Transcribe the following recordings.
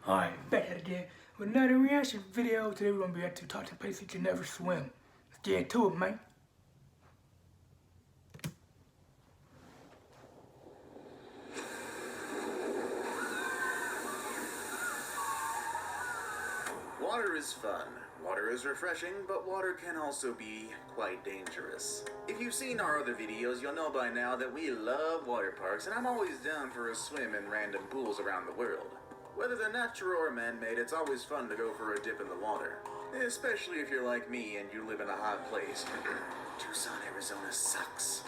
Alright, back at it again with another reaction video. Today we're gonna be at 2 top places you can never swim. Let's get into it, man. Water is fun, water is refreshing, but water can also be quite dangerous. If you've seen our other videos, you'll know by now that we love water parks, and I'm always down for a swim in random pools around the world. Whether they're natural or man-made, it's always fun to go for a dip in the water. Especially if you're like me and you live in a hot place. Tucson, Arizona sucks.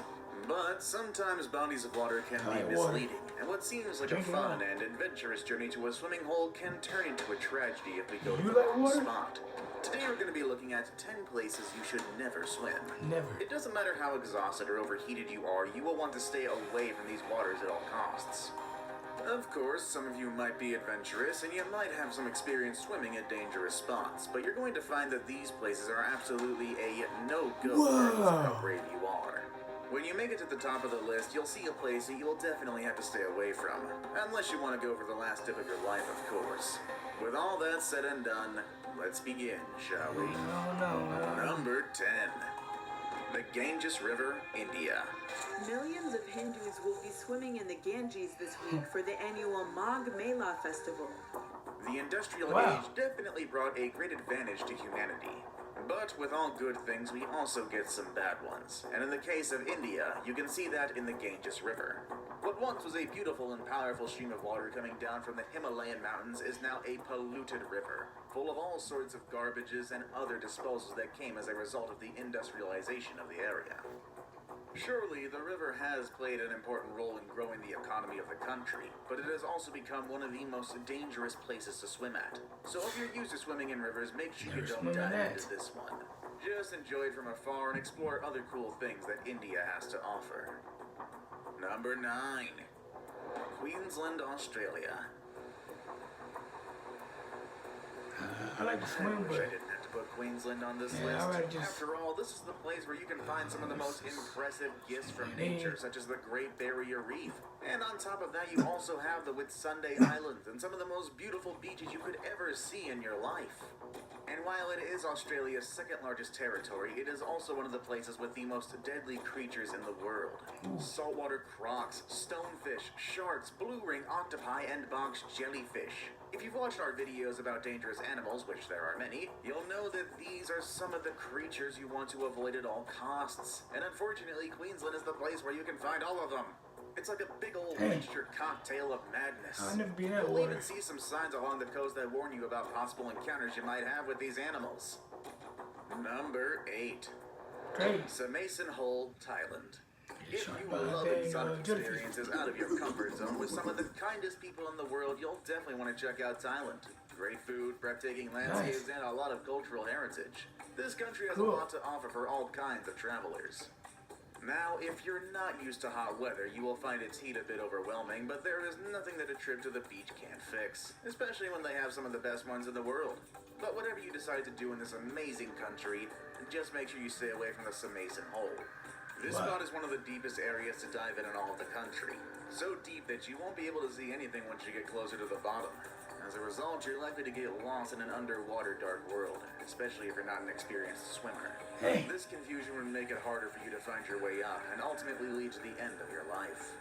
But sometimes bodies of water can be misleading, and what seems like a fun and adventurous journey to a swimming hole can turn into a tragedy if we go to the wrong spot. Today we're going to be looking at 10 places you should never swim. Never. It doesn't matter how exhausted or overheated you are, you will want to stay away from these waters at all costs. Of course, some of you might be adventurous, and you might have some experience swimming at dangerous spots, but you're going to find that these places are absolutely a no-go regardless of how brave you are. When you make it to the top of the list, you'll see a place that you'll definitely have to stay away from. Unless you want to go for the last dip of your life, of course. With all that said and done, let's begin, shall we? Number 10. The Ganges River, India. Millions of Hindus will be swimming in the Ganges this week for the annual Magh Mela festival. The industrial age definitely brought a great advantage to humanity. But with all good things, we also get some bad ones. And in the case of India, you can see that in the Ganges River. What once was a beautiful and powerful stream of water coming down from the Himalayan mountains is now a polluted river, full of all sorts of garbages and other disposals that came as a result of the industrialization of the area. Surely, the river has played an important role in growing the economy of the country, but it has also become one of the most dangerous places to swim at. So if you're used to swimming in rivers, make sure you don't dive into this one. Just enjoy it from afar and explore other cool things that India has to offer. Number 9. Queensland, Australia. I like to swim, but I didn't have to put Queensland on this list. After all, this is the place where you can find some of the most impressive gifts from nature, such as the Great Barrier Reef. And on top of that, you also have the Whitsunday Islands and some of the most beautiful beaches you could ever see in your life. And while it is Australia's second largest territory, it is also one of the places with the most deadly creatures in the world. Saltwater crocs, stonefish, sharks, blue ring octopi, and box jellyfish. If you've watched our videos about dangerous animals, which there are many, you'll know that these are some of the creatures you want to avoid at all costs. And unfortunately, Queensland is the place where you can find all of them. It's like a big old mixture cocktail of madness. I've never been that You'll water. even see some signs along the coast that warn you about possible encounters you might have with these animals. Number 8. Samaisen Hole, Thailand. If you love exotic experiences out of your comfort zone with some of the kindest people in the world, you'll definitely want to check out Thailand. Great food, breathtaking landscapes, and a lot of cultural heritage. This country has a lot to offer for all kinds of travelers. Now, if you're not used to hot weather, you will find its heat a bit overwhelming, but there is nothing that a trip to the beach can't fix, especially when they have some of the best ones in the world. But whatever you decide to do in this amazing country, just make sure you stay away from the Samaisen Hole. This spot is one of the deepest areas to dive in all of the country. So deep that you won't be able to see anything once you get closer to the bottom. As a result, you're likely to get lost in an underwater dark world, especially if you're not an experienced swimmer. This confusion would make it harder for you to find your way up, and ultimately lead to the end of your life.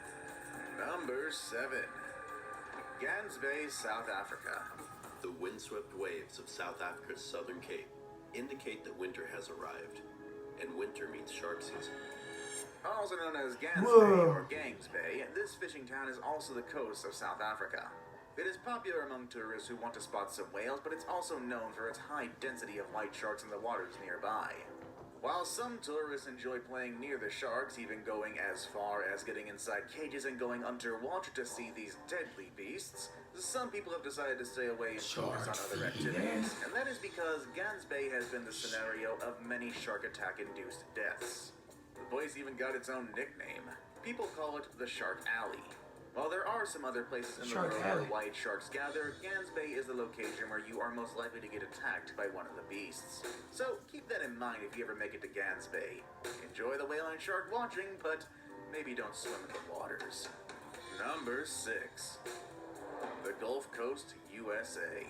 Number 7. Gans Bay, South Africa. The windswept waves of South Africa's southern cape indicate that winter has arrived, and winter means shark season. Also known as Gans Bay or Gangs Bay, this fishing town is also the coast of South Africa. It is popular among tourists who want to spot some whales, but it's also known for its high density of white sharks in the waters nearby. While some tourists enjoy playing near the sharks, even going as far as getting inside cages and going underwater to see these deadly beasts, some people have decided to stay away and focus on other activities. And that is because Gans Bay has been the scenario of many shark attack-induced deaths. The place even got its own nickname. People call it the Shark Alley. While there are some other places in the world where white sharks gather, Gans Bay is the location where you are most likely to get attacked by one of the beasts. So keep that in mind if you ever make it to Gans Bay. Enjoy the whale and shark watching, but maybe don't swim in the waters. Number 6. The Gulf Coast, USA.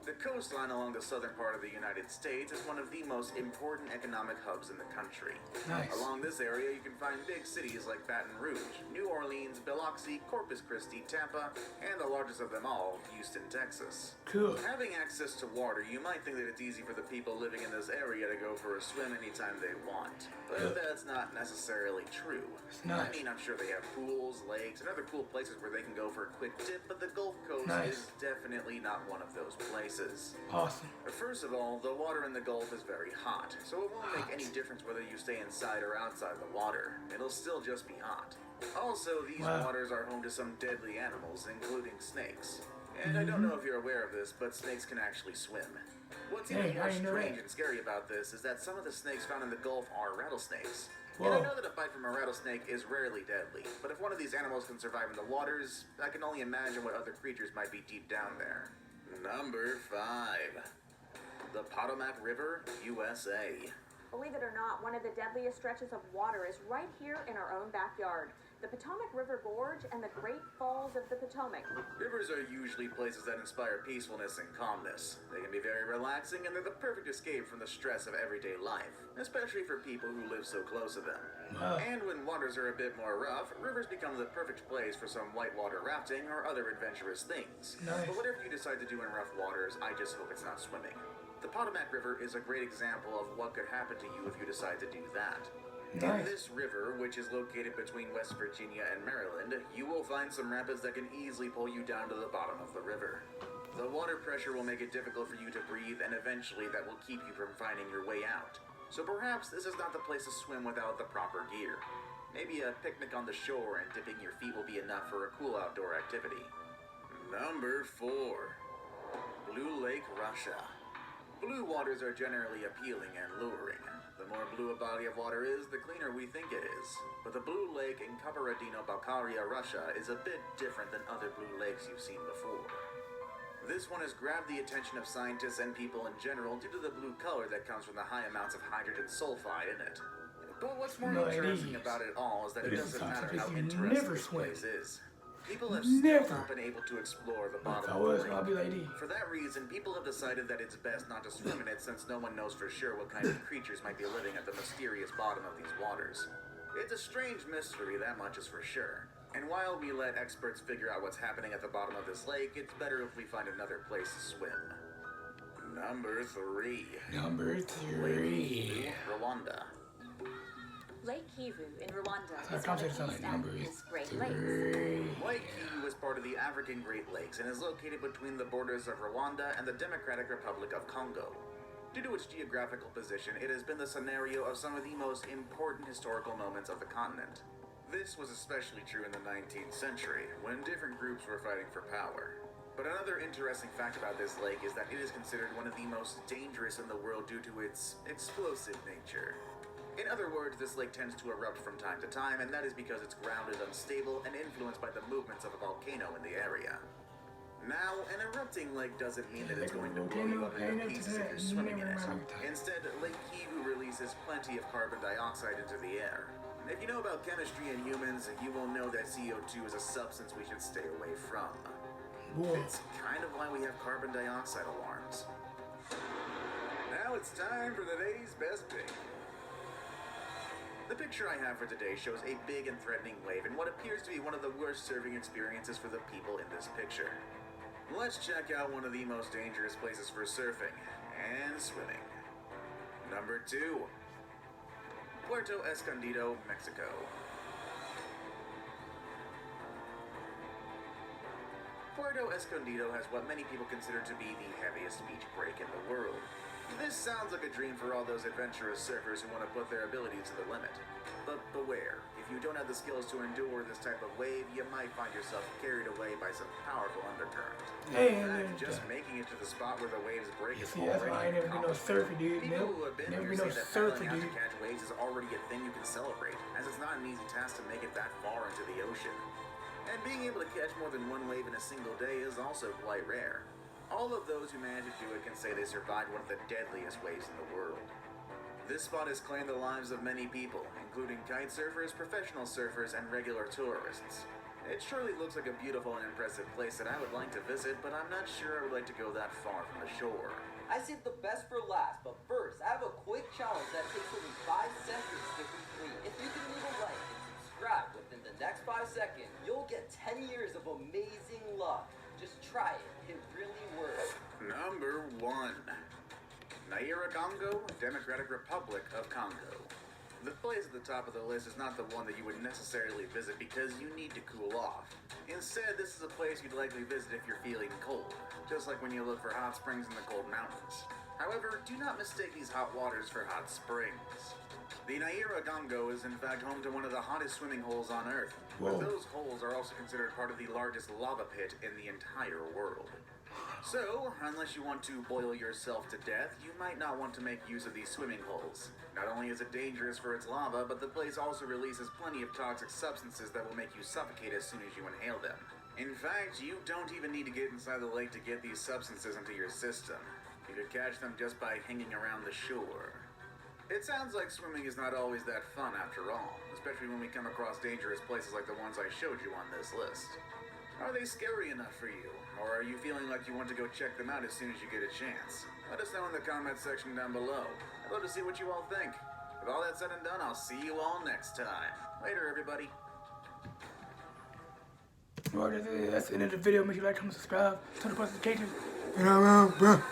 The coastline along the southern part of the United States is one of the most important economic hubs in the country. Nice. Along this area, you can find big cities like Baton Rouge, New Orleans, Biloxi, Corpus Christi, Tampa, and the largest of them all, Houston, Texas. Cool. Having access to water, you might think that it's easy for the people living in this area to go for a swim anytime they want. But that's not necessarily true. It's not. I mean, I'm sure they have pools, lakes, and other cool places where they can go for a quick dip, but the Gulf Coast Nice. is definitely not one of those places. Awesome. First of all, the water in the Gulf is very hot, so it won't make any difference whether you stay inside or outside the water. It'll still just be hot. Also, these waters are home to some deadly animals, including snakes. And I don't know if you're aware of this, but snakes can actually swim. What's even more strange and scary about this is that some of the snakes found in the Gulf are rattlesnakes. And I know that a bite from a rattlesnake is rarely deadly, but if one of these animals can survive in the waters, I can only imagine what other creatures might be deep down there. Number 5. The Potomac River, USA. Believe it or not, one of the deadliest stretches of water is right here in our own backyard. The Potomac River Gorge and the Great Falls of the Potomac. Rivers are usually places that inspire peacefulness and calmness. They can be very relaxing, and they're the perfect escape from the stress of everyday life, especially for people who live so close to them. And when waters are a bit more rough, rivers become the perfect place for some whitewater rafting or other adventurous things. But whatever you decide to do in rough waters, I just hope it's not swimming. The Potomac River is a great example of what could happen to you if you decide to do that. In this river, which is located between West Virginia and Maryland, you will find some rapids that can easily pull you down to the bottom of the river. The water pressure will make it difficult for you to breathe, and eventually that will keep you from finding your way out. So perhaps this is not the place to swim without the proper gear. Maybe a picnic on the shore and dipping your feet will be enough for a cool outdoor activity. Number 4. Blue Lake, Russia. Blue waters are generally appealing and luring. The more blue a body of water is, the cleaner we think it is. But the Blue Lake in Kabarodino-Balkaria, Russia is a bit different than other blue lakes you've seen before. This one has grabbed the attention of scientists and people in general due to the blue color that comes from the high amounts of hydrogen sulfide in it. But what's more interesting about it all is that it doesn't matter how interesting this place is. People have still not been able to explore the bottom of the lake. For that reason, people have decided that it's best not to swim in it since no one knows for sure what kind of creatures might be living at the mysterious bottom of these waters. It's a strange mystery, that much is for sure. And while we let experts figure out what's happening at the bottom of this lake, it's better if we find another place to swim. Number 3. Lake Rwanda. Lake Kivu in Rwanda is That one of sounds like East number Africa's Great Lakes. Lake Kivu is part of the African Great Lakes and is located between the borders of Rwanda and the Democratic Republic of Congo. Due to its geographical position, it has been the scenario of some of the most important historical moments of the continent. This was especially true in the 19th century, when different groups were fighting for power. But another interesting fact about this lake is that it is considered one of the most dangerous in the world due to its explosive nature. In other words, this lake tends to erupt from time to time, and that is because its ground is unstable and influenced by the movements of a volcano in the area. Now, an erupting lake doesn't mean that it's going to blow you up into pieces if you're swimming in it. Instead, Lake Kivu releases plenty of carbon dioxide into the air. If you know about chemistry in humans, you will know that CO2 is a substance we should stay away from. It's kind of why we have carbon dioxide alarms. Now it's time for today's best pick. The picture I have for today shows a big and threatening wave in what appears to be one of the worst surfing experiences for the people in this picture. Let's check out one of the most dangerous places for surfing and swimming. Number 2. Puerto Escondido, Mexico. Puerto Escondido has what many people consider to be the heaviest beach break in the world. This sounds like a dream for all those adventurous surfers who want to put their abilities to the limit. But beware, if you don't have the skills to endure this type of wave, you might find yourself carried away by some powerful undercurrent. In fact, just making it to the spot where the waves break is already an accomplishment. People who have been here say that paddling out to catch waves is already a thing you can celebrate, as it's not an easy task to make it that far into the ocean. And being able to catch more than one wave in a single day is also quite rare. All of those who manage to do it can say they survived one of the deadliest waves in the world. This spot has claimed the lives of many people, including kite surfers, professional surfers, and regular tourists. It surely looks like a beautiful and impressive place that I would like to visit, but I'm not sure I would like to go that far from the shore. I saved the best for last, but first, I have a quick challenge that takes only 5 seconds to complete. If you can leave a like and subscribe within the next 5 seconds, you'll get 10 years of amazing luck. Just try it. It really works. Number 1. Nyiragongo, Democratic Republic of Congo. The place at the top of the list is not the one that you would necessarily visit because you need to cool off. Instead, this is a place you'd likely visit if you're feeling cold, just like when you look for hot springs in the cold mountains. However, do not mistake these hot waters for hot springs. The Nyiragongo is in fact home to one of the hottest swimming holes on Earth, but those holes are also considered part of the largest lava pit in the entire world. So, unless you want to boil yourself to death, you might not want to make use of these swimming holes. Not only is it dangerous for its lava, but the place also releases plenty of toxic substances that will make you suffocate as soon as you inhale them. In fact, you don't even need to get inside the lake to get these substances into your system. You could catch them just by hanging around the shore. It sounds like swimming is not always that fun after all, especially when we come across dangerous places like the ones I showed you on this list. Are they scary enough for you? Or are you feeling like you want to go check them out as soon as you get a chance? Let us know in the comment section down below. I'd love to see what you all think. With all that said and done, I'll see you all next time. Later, everybody. Well, that's the end of the video. Make sure you like, comment, subscribe, turn on notifications. And I'm out, bro.